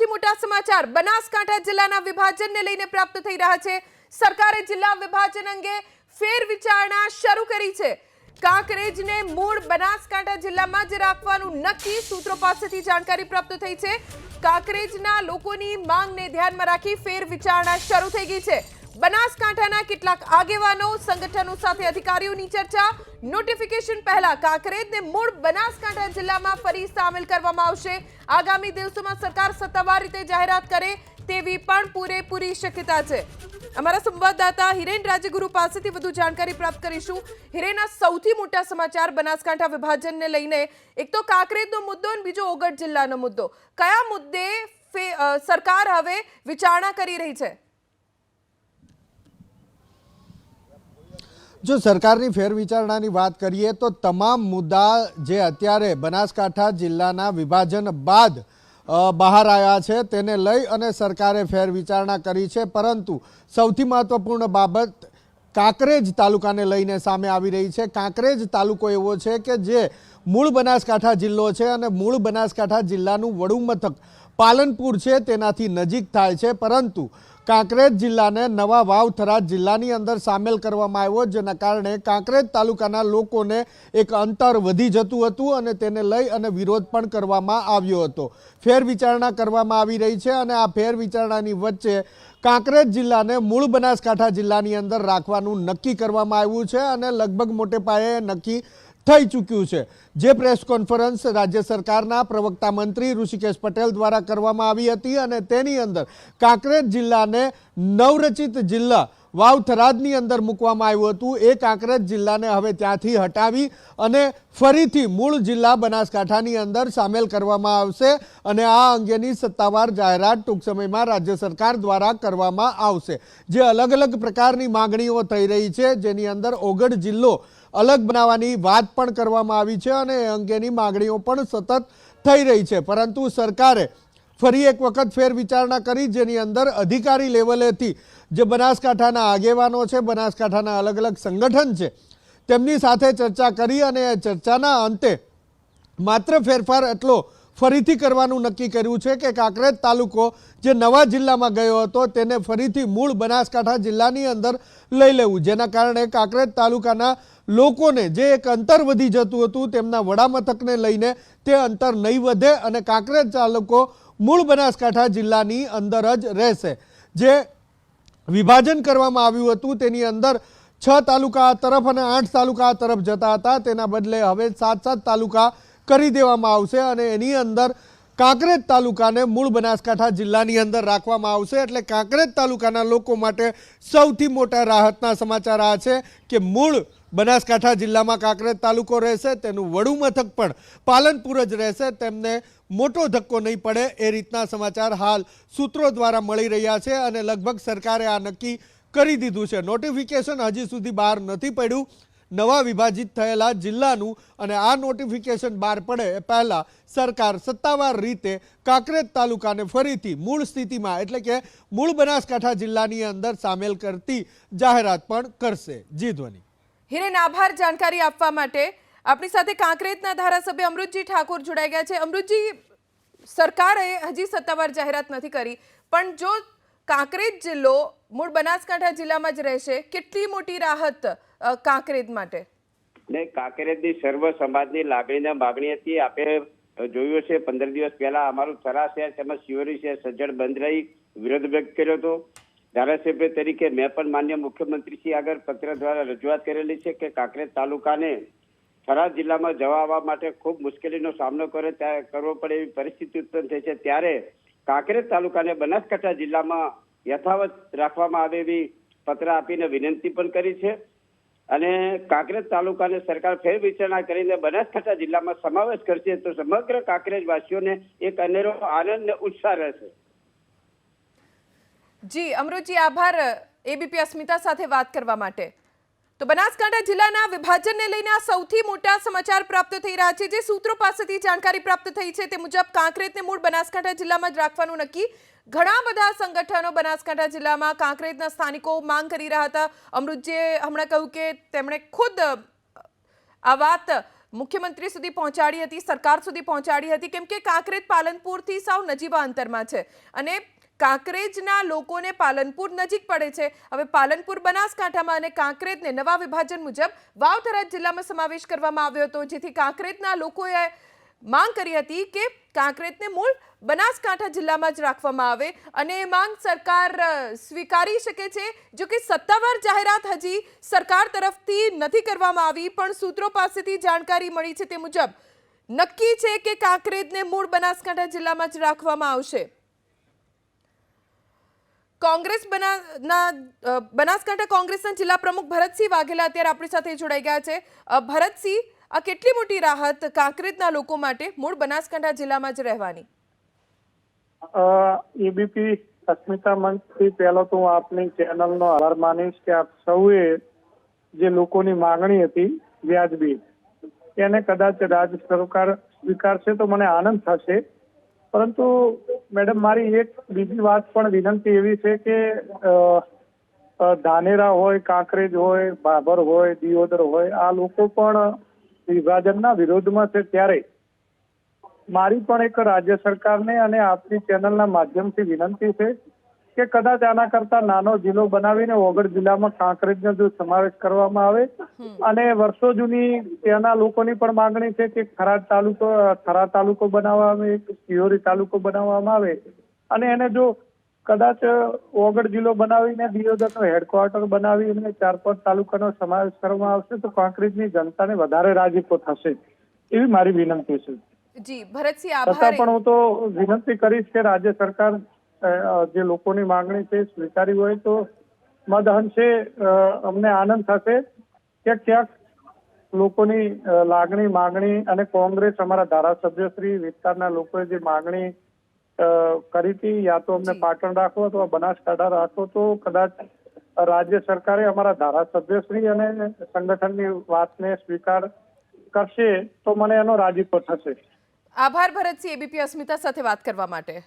સૌથી મોટા સમાચાર બનાસકાંઠા જિલ્લાના વિભાજનને લઈને પ્રાપ્ત થઈ રહ્યા છે। સરકારે જિલ્લા વિભાજન અંગે ફેરવિચારણા શરૂ કરી છે। કાંકરેજને મૂળ બનાસકાંઠા જિલ્લામાં જ રાખવાનું નક્કી સૂત્રો પાસેથી જાણકારી પ્રાપ્ત થઈ છે। કાંકરેજના લોકોની માંગને ધ્યાનમાં રાખી ફેરવિચારણા શરૂ થઈ ગઈ છે। બનાસકાંઠાના કેટલાક આગેવાનો સંગઠનો સાથે અધિકારીઓની ચર્ચા। નોટિફિકેશન પહેલા કાંકરેજને મૂળ બનાસકાંઠા જિલ્લામાં ફરી સામેલ કરવામાં આવશે। આગામી દિવસોમાં સરકાર સત્તાવાર રીતે જાહેરાત કરે તેવી પણ પૂરેપૂરી શક્યતા છે। અમારા સંવાદદાતા હિરેન રાજગુરુ પાસેથી વધુ જાણકારી પ્રાપ્ત કરીશું। હિરેન, સૌથી મોટા સમાચાર બનાસકાંઠા વિભાજનને લઈને, એક તો કાંકરેજનો મુદ્દો અને બીજો ઓગળ જિલ્લાનો મુદ્દો। કયા મુદ્દે સરકાર હવે વિચારણા કરી રહી છે? જો સરકારની ફેરવિચારણાની વાત કરીએ તો તમામ મુદ્દા જે અત્યારે બનાસકાંઠા જિલ્લાના વિભાજન બાદ બહાર આવ્યા છે તેને લઈ અને સરકારે ફેરવિચારણા કરી છે, પરંતુ સૌથી મહત્વપૂર્ણ બાબત કાંકરેજ તાલુકાને લઈને સામે આવી રહી છે। કાંકરેજ તાલુકો એવો છે કે જે મૂળ બનાસકાંઠા જિલ્લો છે અને મૂળ બનાસકાંઠા જિલ્લાનું વડું મથક પાલનપુર છે તેનાથી નજીક થાય છે, પરંતુ કાંકરેજ જિલ્લાને નવા વાવ થરાદ જિલ્લાની અંદર સામેલ કરવામાં આવ્યો, જેના કારણે કાંકરેજ તાલુકાના લોકોને એક અંતર વધી જતું હતું અને તેને લઈ અને વિરોધ પણ કરવામાં આવ્યો હતો। ફેરવિચારણા કરવામાં આવી રહી છે અને આ ફેરવિચારણાની વચ્ચે કાંકરેજ જિલ્લાને મૂળ બનાસકાંઠા જિલ્લાની અંદર રાખવાનું નક્કી કરવામાં આવ્યું છે અને લગભગ મોટે પાયે નક્કી થઈ ચૂક્યું છે। જે પ્રેસ કોન્ફરન્સ રાજ્ય સરકારના પ્રવક્તા મંત્રી ઋષિકેશ પટેલ દ્વારા કરવામાં આવી હતી અને તેની અંદર કાંકરેજ જિલ્લાને નવરચિત જિલ્લા વાવ થરાદની અંદર મૂકવામાં આવ્યું હતું, એ કાંકરેજ જિલ્લાને હવે ત્યાંથી હટાવી અને ફરીથી મૂળ જિલ્લા બનાસકાંઠાની અંદર સામેલ કરવામાં આવશે અને આ અંગેની સત્તાવાર જાહેરાત ટૂંક સમયમાં રાજ્ય સરકાર દ્વારા કરવામાં આવશે। જે અલગ અલગ પ્રકારની માંગણીઓ થઈ રહી છે, જેની અંદર ઓગળ જિલ્લો અલગ બનાવવાની વાત પણ કરવામાં આવી છે અને એ અંગેની માંગણીઓ પણ સતત થઈ રહી છે, પરંતુ સરકારે ફરી એક વખત ફેરવિચારણા કરી, જેની અંદર અધિકારી લેવલેથી જે બનાસકાંઠાના આગેવાનો છે, બનાસકાંઠાના અલગ અલગ સંગઠન છે, તેમની સાથે ચર્ચા કરી અને એ ચર્ચાના અંતે માત્ર ફેરફાર એટલો ફરીથી કરવાનું નક્કી કર્યું છે કે કાંકરેજ તાલુકો જે નવા જિલ્લામાં ગયો હતો તેને ફરીથી મૂળ બનાસકાંઠા જિલ્લાની અંદર લઈ લેવું, જેના કારણે કાંકરેજ તાલુકાના લોકોને જે એક અંતર વધી જતું હતું તેમના વડામથકને લઈને તે અંતર નહીં વધે અને કાંકરેજ તાલુકો મૂળ બનાસકાંઠા જિલ્લાની અંદર જ રહેશે। જે વિભાજન કરવામાં આવ્યું હતું તેની અંદર 6 તાલુકા આ તરફ અને 8 તાલુકા આ તરફ જતા હતા, તેના બદલે હવે 7 તાલુકા કરી દેવામાં આવશે અને એની અંદર કાંકરેજ તાલુકાને મૂળ બનાસકાંઠા જિલ્લાની અંદર રાખવામાં આવશે। એટલે કાંકરેજ તાલુકાના લોકો માટે સૌથી મોટા રાહતના સમાચાર આ છે કે મૂળ બનાસકાંઠા જિલ્લામાં કાંકરેજ તાલુકો રહેશે, તેનું વડું મથક પણ પાલનપુર જ રહેશે, તેમને મોટો ધક્કો નહીં પડે એ રીતના સમાચાર હાલ સૂત્રો દ્વારા મળી રહ્યા છે અને લગભગ સરકારે આ નક્કી કરી દીધું છે। નોટિફિકેશન હજી સુધી બહાર નથી પડ્યું નવા વિભાજિત થયેલા જિલ્લાનું, અને આ નોટિફિકેશન બહાર પડે એ પહેલાં સરકાર સત્તાવાર રીતે કાંકરેજ તાલુકાને ફરીથી મૂળ સ્થિતિમાં એટલે કે મૂળ બનાસકાંઠા જિલ્લાની અંદર સામેલ કરતી જાહેરાત પણ કરશે। જી ધ્વની। હિરેન, આભાર જાણકારી આપવા માટે। આપણી સાથે કાંકરેજના ધારાસભ્ય અમૃતજી ઠાકોર જોડાઈ ગયા છે। અમૃતજી, સરકારે હજી સત્તાવાર જાહેરાત નથી કરી, પણ જો કાંકરેજ જિલ્લો મૂળ બનાસકાંઠા જિલ્લામાં જ રહેશે, કેટલી મોટી રાહત કાંકરેજ માટે? ને કાંકરેજની સર્વ સમાજની લાગણીને માગણી હતી। આપણે જોયું છે 15 દિવસ પહેલા અમારું થરા શહેર તેમજ શિવરી શહેર સજ્જડ બંધ રહી વિરોધ વ્યક્ત કર્યો હતો। ધારાસભ્ય તરીકે મેં પણ માન્ય મુખ્યમંત્રીશ્રી આગળ પત્ર દ્વારા રજૂઆત કરેલી છે કે કાંકરેજ તાલુકાને થરાદ જિલ્લામાં જવા આવવા માટે ખૂબ મુશ્કેલીનો સામનો કરવો પડે એવી પરિસ્થિતિ ઉત્પન્ન થઈ છે, ત્યારે કાંકરેજ તાલુકાને બનાસકાંઠા જિલ્લામાં યથાવત રાખવામાં આવે એવી પત્ર આપીને વિનંતી પણ કરી છે અને કાંકરેજ તાલુકાને સરકાર ફેરવિચારણા કરીને બનાસકાંઠા જિલ્લામાં સમાવેશ કરશે તો સમગ્ર કાંકરેજ વાસીઓને એક અનેરો આનંદ અને ઉત્સાહ રહેશે। જી અમૃતજી, આભાર એબીપી અસ્મિતા સાથે વાત કરવા માટે। તો બનાસકાંઠા જિલ્લાના વિભાજનને લઈને આ સૌથી મોટા સમાચાર પ્રાપ્ત થઈ રહ્યા છે। જે સૂત્રો પાસેથી જાણકારી પ્રાપ્ત થઈ છે તે મુજબ કાંકરેજને મૂળ બનાસકાંઠા જિલ્લામાં જ રાખવાનું નક્કી। ઘણા બધા સંગઠનો બનાસકાંઠા જિલ્લામાં કાંકરેજના સ્થાનિકો માંગ કરી રહ્યા હતા। અમૃતજીએ હમણાં કહ્યું કે તેમણે ખુદ આ વાત મુખ્યમંત્રી સુધી પહોંચાડી હતી, સરકાર સુધી પહોંચાડી હતી, કેમ કે કાંકરેજ પાલનપુરથી સાવ નજીવા અંતરમાં છે અને કાંકરેજના લોકોને પાલનપુર નજીક પડે છે. હવે પાલનપુર બનાસકાંઠામાં અને કાંકરેજને નવા વિભાજન મુજબ વાવ-થરાદ જિલ્લામાં સમાવેશ કરવામાં આવ્યો હતો, જેથી કાંકરેજના લોકોએ માંગ કરી હતી કે કાંકરેજને મૂળ બનાસકાંઠા જિલ્લામાં જ રાખવામાં આવે અને એ માંગ સરકાર સ્વીકારી શકે છે. જો કે સત્તાવાર જાહેરાત હજી સરકાર તરફથી નથી કરવામાં આવી, પણ સૂત્રો પાસેથી જાણકારી મળી છે તે મુજબ નક્કી છે કે કાંકરેજને મૂળ બનાસકાંઠા જિલ્લામાં જ રાખવામાં આવશે. બનાસકાંઠા કોંગ્રેસના જિલ્લા પ્રમુખ ભરતસિંહ વાઘેલા અત્યારે આપણી સાથે જોડાઈ ગયા છે. ભરતસિંહ, આ કેટલી મોટી રાહત કાંકરેજના લોકો માટે મૂળ બનાસકાંઠા જિલ્લામાં જ રહેવાની? એબીપી અસ્મિતા મંચથી પહેલો તો હું આપની ચેનલનો આભાર માનીશ કે આપ સૌએ જે લોકોની માંગણી હતી વ્યાજબી, એને કદાચ રાજ્ય સરકાર સ્વીકારશે તો મને આનંદ થશે. પરંતુ મેડમ, મારી એક બીજી વાત પણ વિનંતી એવી છે કે ધાનેરા હોય, કાંકરેજ હોય, ભાભર હોય, દિયોદર હોય, આ લોકો પણ વિભાજનના વિરોધમાં છે. ત્યારે મારી પણ એક રાજ્ય સરકારને અને આપની ચેનલના માધ્યમથી વિનંતી છે કે કદાચ આના કરતા નાનો જિલ્લો બનાવીને વગર જિલ્લામાં કાંકરેજનો જો સમાવેશ કરવામાં આવે, અને વર્ષો જૂની ત્યાંના લોકોની પણ માંગણી છે કે થરાદ તાલુકો બનાવવામાં આવે, શિહોરી તાલુકો બનાવવામાં આવે, અને એને જો કદાચ વગર જિલ્લો બનાવીને દિયોદરનો હેડક્વાર્ટર બનાવીને 4-5 તાલુકાનો સમાવેશ કરવામાં આવશે તો કાંકરેજની જનતાને વધારે રાજીપો થશે, એવી મારી વિનંતી છે. જી ભરતસિંહ, છતાં આભાર. પણ હું તો વિનંતી કરીશ કે રાજ્ય સરકાર જે લોકોની માંગણી છે સ્વીકારી હોય તો મદઅંશે અમને આનંદ થશે કે ક્યાંક લોકોની લાગણી માંગણી અને કોંગ્રેસ અમારા ધારાસભ્યશ્રી વિસ્તારના લોકોએ જે માંગણી કરી હતી, યા તો અમને પાટણ રાખો અથવા બનાસકાંઠા રાખો, તો કદાચ રાજ્ય સરકારે અમારા ધારાસભ્યશ્રી અને સંગઠનની વાતને સ્વીકાર કરશે તો મને એનો રાજીપો થશે. આભાર ભરતસિંહ, એબીપી અસ્મિતા સાથે વાત કરવા માટે.